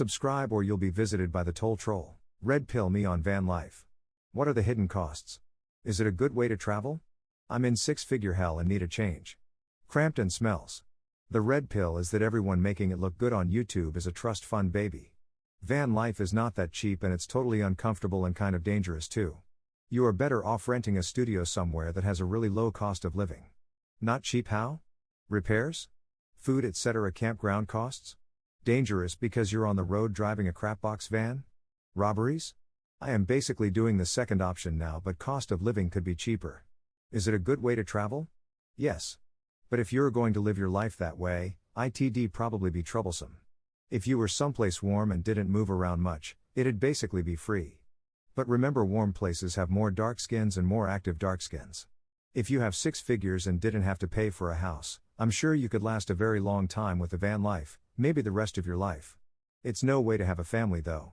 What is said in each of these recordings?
Subscribe or you'll be visited by the toll troll. Redpill Me on Vanlife. What are the hidden costs? Is it a good way to travel? I'm in six-figure hell and need a change. Cramped and smells. The red pill is that everyone making it look good on YouTube is a trust fund baby. Van life is not that cheap and it's totally uncomfortable and kind of dangerous too. You are better off renting a studio somewhere that has a really low cost of living. Not cheap how? Repairs? Food etc. Campground costs? Dangerous because you're on the road driving a crapbox van? Robberies? I am basically doing the second option now, but cost of living could be cheaper. Is it a good way to travel? Yes. But if you're going to live your life that way, it'd probably be troublesome. If you were someplace warm and didn't move around much, it'd basically be free. But remember, warm places have more dark skins and more active dark skins. If you have six figures and didn't have to pay for a house, I'm sure you could last a very long time with the van life, maybe the rest of your life. It's no way to have a family though.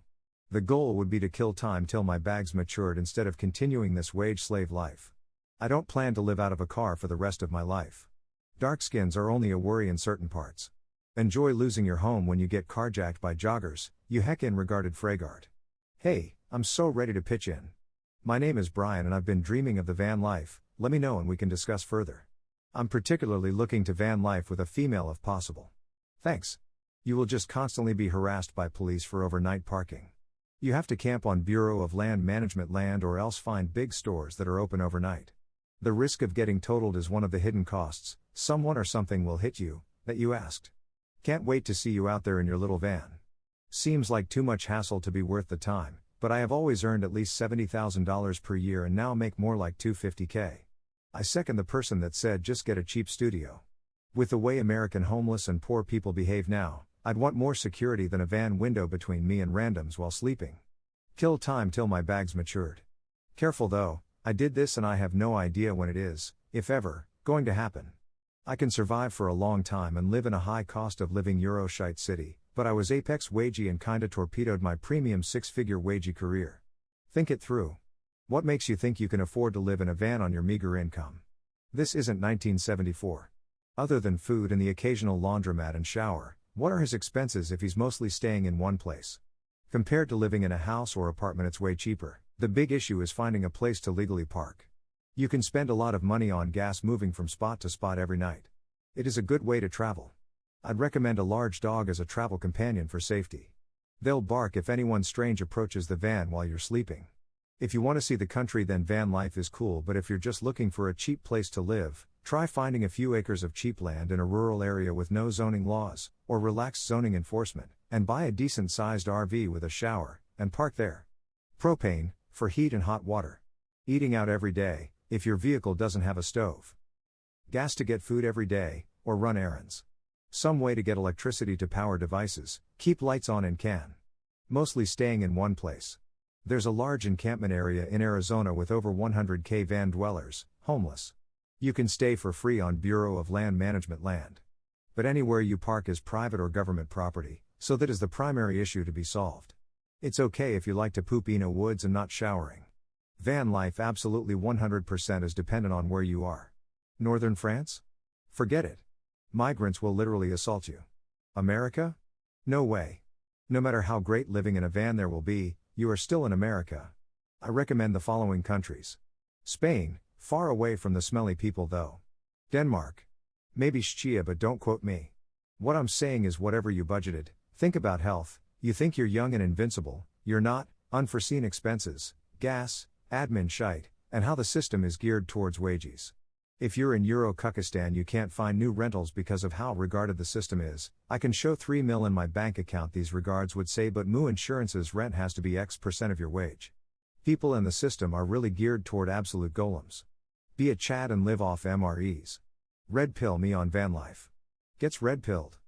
The goal would be to kill time till my bags matured instead of continuing this wage slave life. I don't plan to live out of a car for the rest of my life. Dark skins are only a worry in certain parts. Enjoy losing your home when you get carjacked by joggers, you heckin' regarded Fragard. Hey, I'm so ready to pitch in. My name is Brian and I've been dreaming of the van life, let me know and we can discuss further. I'm particularly looking to van life with a female if possible. Thanks. You will just constantly be harassed by police for overnight parking. You have to camp on Bureau of Land Management land or else find big stores that are open overnight. The risk of getting totaled is one of the hidden costs. Someone or something will hit you, that you asked. Can't wait to see you out there in your little van. Seems like too much hassle to be worth the time, but I have always earned at least $70,000 per year and now make more like $250K. I second the person that said just get a cheap studio. With the way American homeless and poor people behave now, I'd want more security than a van window between me and randoms while sleeping. Kill time till my bags matured. Careful though, I did this and I have no idea when it is, if ever, going to happen. I can survive for a long time and live in a high cost of living Euroshite city, but I was apex wagey and kinda torpedoed my premium six-figure wagey career. Think it through. What makes you think you can afford to live in a van on your meager income? This isn't 1974. Other than food and the occasional laundromat and shower, what are his expenses if he's mostly staying in one place? Compared to living in a house or apartment, it's way cheaper. The big issue is finding a place to legally park. You can spend a lot of money on gas moving from spot to spot every night. It is a good way to travel. I'd recommend a large dog as a travel companion for safety. They'll bark if anyone strange approaches the van while you're sleeping. If you want to see the country, then van life is cool, but if you're just looking for a cheap place to live, try finding a few acres of cheap land in a rural area with no zoning laws, or relaxed zoning enforcement, and buy a decent-sized RV with a shower, and park there. Propane, for heat and hot water. Eating out every day, if your vehicle doesn't have a stove. Gas to get food every day, or run errands. Some way to get electricity to power devices, keep lights on and can. Mostly staying in one place. There's a large encampment area in Arizona with over 100K van dwellers, homeless. You can stay for free on Bureau of Land Management land. But anywhere you park is private or government property, so that is the primary issue to be solved. It's okay if you like to poop in a woods and not showering. Van life absolutely 100% is dependent on where you are. Northern France? Forget it. Migrants will literally assault you. America? No way. No matter how great living in a van there will be, you are still in America. I recommend the following countries. Spain, far away from the smelly people though. Denmark. Maybe Czechia, but don't quote me. What I'm saying is whatever you budgeted, think about health. You think you're young and invincible, you're not. Unforeseen expenses, gas, admin shite, and how the system is geared towards wages. If you're in Euro-Kukistan you can't find new rentals because of how regarded the system is. I can show 3 mil in my bank account, these regards would say, but Moo Insurance's rent has to be X% of your wage. People in the system are really geared toward absolute golems. Be a Chad and live off MREs. Redpill Me on Vanlife. Gets red-pilled.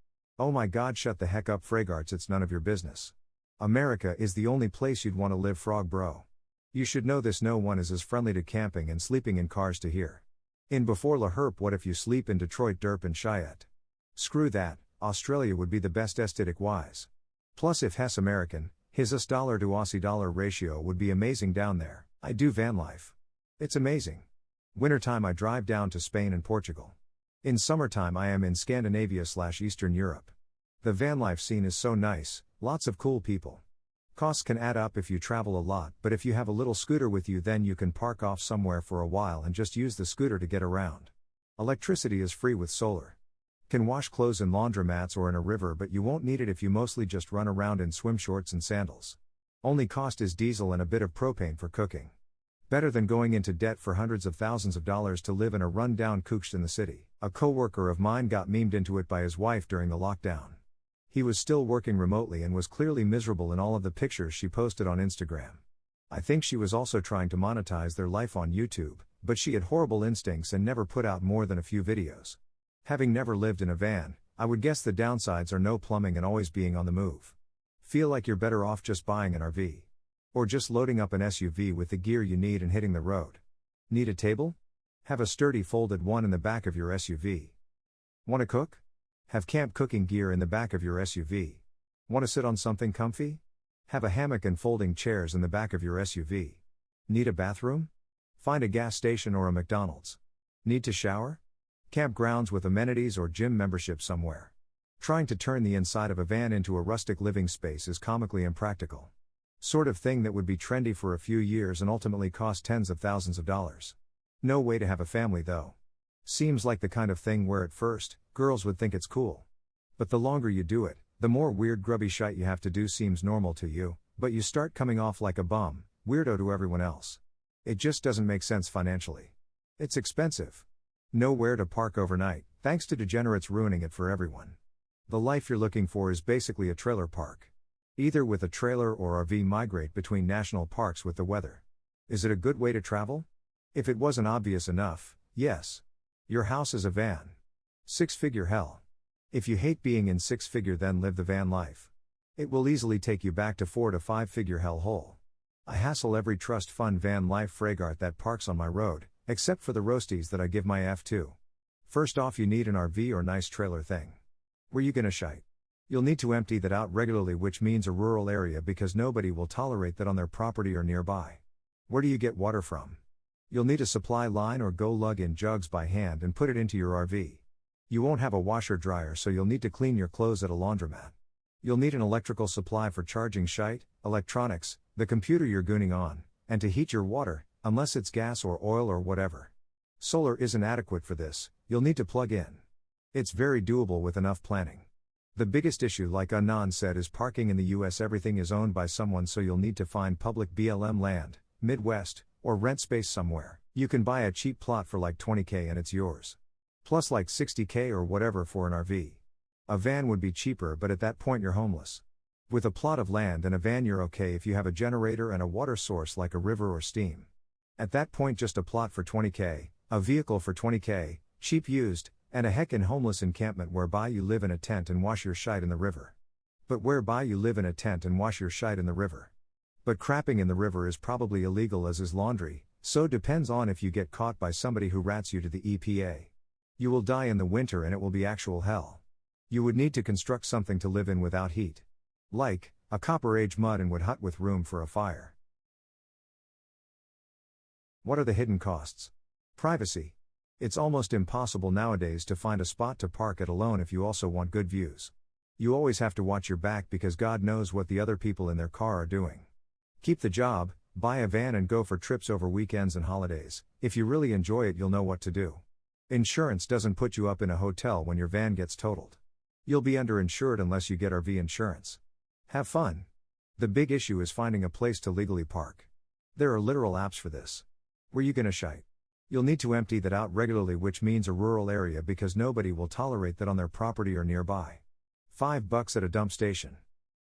Oh my god, shut the heck up Fragarts, it's none of your business. America is the only place you'd want to live, frog bro. You should know this, no one is as friendly to camping and sleeping in cars to here. In before La Herp, what if you sleep in Detroit, Derp and Chiat? Screw that, Australia would be the best aesthetic wise. Plus if Hess American, his US dollar to Aussie dollar ratio would be amazing down there. I do van life. It's amazing. Wintertime I drive down to Spain and Portugal. In summertime I am in Scandinavia/Eastern Europe. The van life scene is so nice, Lots of cool people. Costs can add up if you travel a lot, but if you have a little scooter with you, then you can park off somewhere for a while and just use the scooter to get around. Electricity is free with solar. Can wash clothes in laundromats or in a river, but you won't need it if you mostly just run around in swim shorts and sandals. Only cost is diesel and a bit of propane for cooking. Better than going into debt for hundreds of thousands of dollars to live in a run-down couch in the city. A coworker of mine got memed into it by his wife during the lockdown. He was still working remotely and was clearly miserable in all of the pictures she posted on Instagram. I think she was also trying to monetize their life on YouTube, but she had horrible instincts and never put out more than a few videos. Having never lived in a van, I would guess the downsides are no plumbing and always being on the move. Feel like you're better off just buying an RV. Or just loading up an SUV with the gear you need and hitting the road. Need a table? Have a sturdy folded one in the back of your SUV. Want to cook? Have camp cooking gear in the back of your SUV. Want to sit on something comfy? Have a hammock and folding chairs in the back of your SUV. Need a bathroom? Find a gas station or a McDonald's. Need to shower? Campgrounds with amenities or gym membership somewhere. Trying to turn the inside of a van into a rustic living space is comically impractical. Sort of thing that would be trendy for a few years and ultimately cost tens of thousands of dollars. No way to have a family though. Seems like the kind of thing where at first, girls would think it's cool. But the longer you do it, the more weird grubby shite you have to do seems normal to you, but you start coming off like a bum, weirdo to everyone else. It just doesn't make sense financially. It's expensive. Nowhere to park overnight, thanks to degenerates ruining it for everyone. The life you're looking for is basically a trailer park. Either with a trailer or RV, migrate between national parks with the weather. Is it a good way to travel? If it wasn't obvious enough, yes. Your house is a van. Six-figure hell. If you hate being in six-figure, then live the van life. It will easily take you back to 4 to 5-figure hellhole. I hassle every trust fund van life fragart that parks on my road, except for the roasties that I give my F to. First off, you need an RV or nice trailer thing. Where you gonna shite? You'll need to empty that out regularly, which means a rural area, because nobody will tolerate that on their property or nearby. Where do you get water from? You'll need a supply line or go lug in jugs by hand and put it into your RV. You won't have a washer dryer, so you'll need to clean your clothes at a laundromat. You'll need an electrical supply for charging shite, electronics, the computer you're gooning on, and to heat your water, unless it's gas or oil or whatever. Solar isn't adequate for this, you'll need to plug in. It's very doable with enough planning. The biggest issue, like Anon said, is parking in the US. Everything is owned by someone, so you'll need to find public BLM land, Midwest, or rent space somewhere. You can buy a cheap plot for like $20,000 and it's yours. Plus like $60,000 or whatever for an RV. A van would be cheaper, but at that point you're homeless. With a plot of land and a van you're okay if you have a generator and a water source like a river or steam. At that point just a plot for $20,000, a vehicle for $20,000, cheap used, and a heckin' homeless encampment whereby you live in a tent and wash your shite in the river. But whereby you live in a tent and wash your shite in the river. But crapping in the river is probably illegal, as is laundry, so depends on if you get caught by somebody who rats you to the EPA. You will die in the winter and it will be actual hell. You would need to construct something to live in without heat. Like, a Copper Age mud and wood hut with room for a fire. What are the hidden costs? Privacy. It's almost impossible nowadays to find a spot to park at alone if you also want good views. You always have to watch your back because God knows what the other people in their car are doing. Keep the job, buy a van and go for trips over weekends and holidays. If you really enjoy it, you'll know what to do. Insurance doesn't put you up in a hotel when your van gets totaled. You'll be underinsured unless you get RV insurance. Have fun. The big issue is finding a place to legally park. There are literal apps for this. Where you gonna shite? You'll need to empty that out regularly, which means a rural area, because nobody will tolerate that on their property or nearby. $5 at a dump station.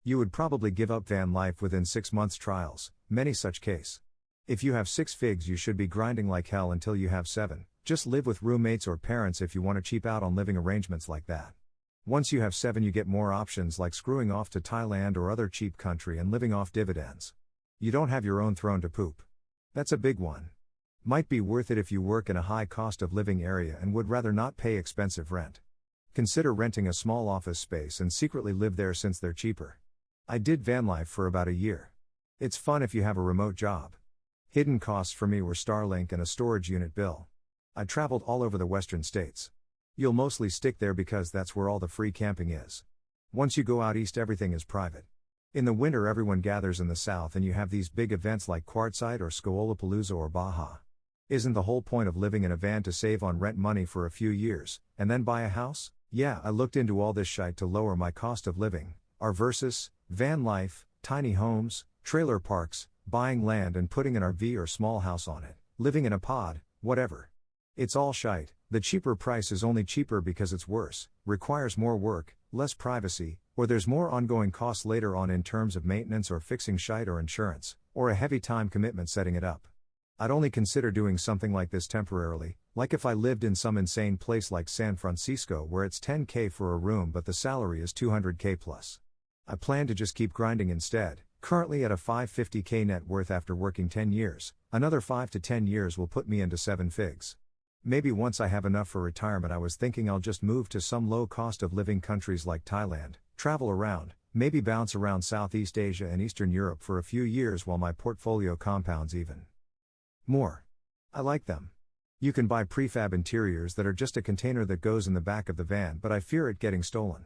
You would probably give up van life within 6 months trials, many such case. If you have 6 figs, you should be grinding like hell until you have 7. Just live with roommates or parents if you want to cheap out on living arrangements like that. Once you have 7, you get more options like screwing off to Thailand or other cheap country and living off dividends. You don't have your own throne to poop. That's a big one. Might be worth it if you work in a high cost of living area and would rather not pay expensive rent. Consider renting a small office space and secretly live there since they're cheaper. I did van life for about a year. It's fun if you have a remote job. Hidden costs for me were Starlink and a storage unit bill. I traveled all over the western states. You'll mostly stick there because that's where all the free camping is. Once you go out east, everything is private. In the winter everyone gathers in the south and you have these big events like Quartzsite or Skoolapalooza or Baja. Isn't the whole point of living in a van to save on rent money for a few years, and then buy a house? Yeah, I looked into all this shite to lower my cost of living. Our versus, van life, tiny homes, trailer parks, buying land and putting an RV or small house on it, living in a pod, whatever. It's all shite. The cheaper price is only cheaper because it's worse, requires more work, less privacy, or there's more ongoing costs later on in terms of maintenance or fixing shite or insurance, or a heavy time commitment setting it up. I'd only consider doing something like this temporarily, like if I lived in some insane place like San Francisco where it's $10K for a room but the salary is $200K plus. I plan to just keep grinding instead, currently at a $550K net worth after working 10 years, another 5 to 10 years will put me into 7 figs. Maybe once I have enough for retirement I was thinking I'll just move to some low cost of living countries like Thailand, travel around, maybe bounce around Southeast Asia and Eastern Europe for a few years while my portfolio compounds even more. I like them. You can buy prefab interiors that are just a container that goes in the back of the van but I fear it getting stolen.